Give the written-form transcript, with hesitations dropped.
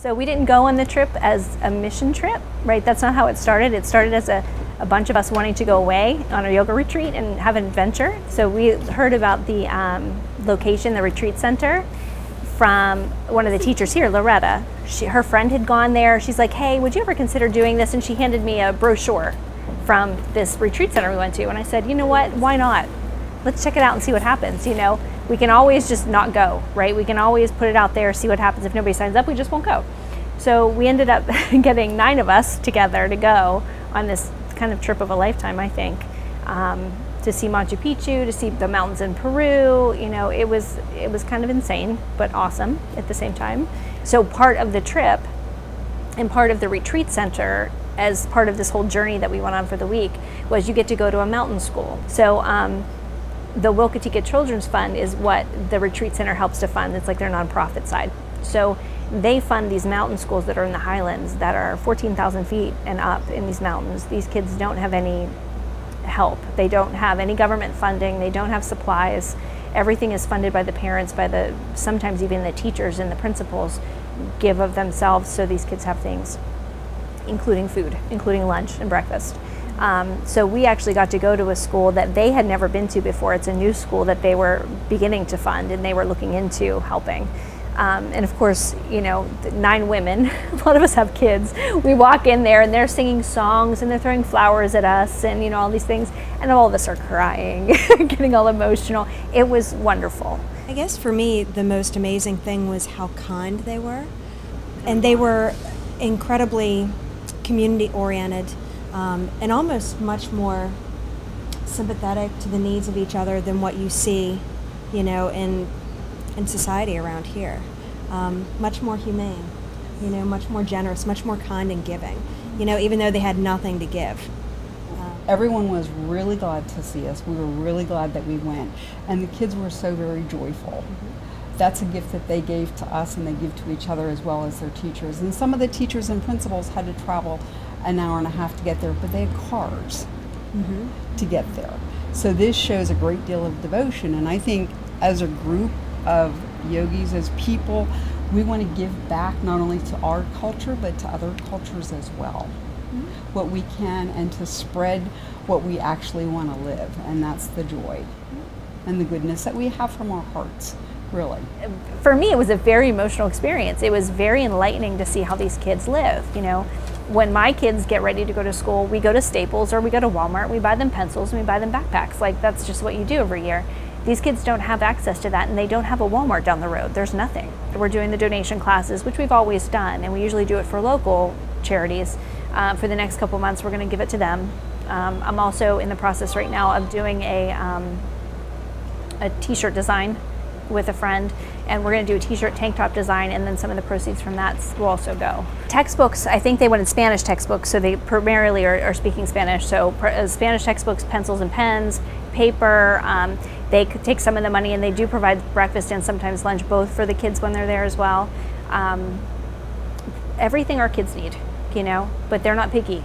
So we didn't go on the trip as a mission trip, right? That's not how it started. It started as a bunch of us wanting to go away on a yoga retreat and have an adventure. So we heard about the location, the retreat center, from one of the teachers here, Loretta. Her friend had gone there. She's like, hey, would you ever consider doing this? And she handed me a brochure from this retreat center we went to. And I said, you know what, why not? Let's check it out and see what happens. You know, we can always just not go, right? We can always put it out there, see what happens. If nobody signs up, we just won't go. So we ended up getting 9 of us together to go on this kind of trip of a lifetime, I think, to see Machu Picchu, to see the mountains in Peru. You know, it was kind of insane, but awesome at the same time. So part of the trip and part of the retreat center, as part of this whole journey that we went on for the week, was you get to go to a mountain school. So the Willka Children's Fund is what the retreat center helps to fund. It's like their nonprofit side. So they fund these mountain schools that are in the highlands that are 14,000 feet and up in these mountains. These kids don't have any help. They don't have any government funding. They don't have supplies. Everything is funded by the parents, by sometimes even the teachers and the principals give of themselves so these kids have things, including food, including lunch and breakfast. So we actually got to go to a school that they had never been to before. It's a new school that they were beginning to fund and they were looking into helping. And of course, you know, 9 women, a lot of us have kids. We walk in there and they're singing songs and they're throwing flowers at us and, you know, all these things. And all of us are crying, getting all emotional. It was wonderful. I guess for me, the most amazing thing was how kind they were. And they were incredibly community-oriented and almost much more sympathetic to the needs of each other than what you see, you know, in society around here. Much more humane, you know, much more generous, much more kind and giving, you know, even though they had nothing to give. Everyone was really glad to see us. We were really glad that we went. And the kids were so very joyful. That's a gift that they gave to us and they give to each other as well as their teachers. And some of the teachers and principals had to travel an hour and a half to get there, but they had cars to get there. So this shows a great deal of devotion. And I think as a group of yogis, as people, we want to give back not only to our culture but to other cultures as well, what we can, and to spread what we actually want to live, and that's the joy and the goodness that we have from our hearts, really. For me, it was a very emotional experience. It was very enlightening to see how these kids live. You know, when my kids get ready to go to school, we go to Staples or we go to Walmart, we buy them pencils and we buy them backpacks. Like, that's just what you do every year. These kids don't have access to that, and they don't have a Walmart down the road. There's nothing. We're doing the donation classes, which we've always done, and we usually do it for local charities. For the next couple months, we're going to give it to them. I'm also in the process right now of doing a t-shirt design with a friend, and we're going to do a t-shirt tank top design, and then some of the proceeds from that will also go. Textbooks, I think they wanted Spanish textbooks, so they primarily are speaking Spanish. So Spanish textbooks, pencils and pens, paper. They take some of the money, and they do provide breakfast and sometimes lunch, both for the kids when they're there as well. Everything our kids need, you know, but they're not picky.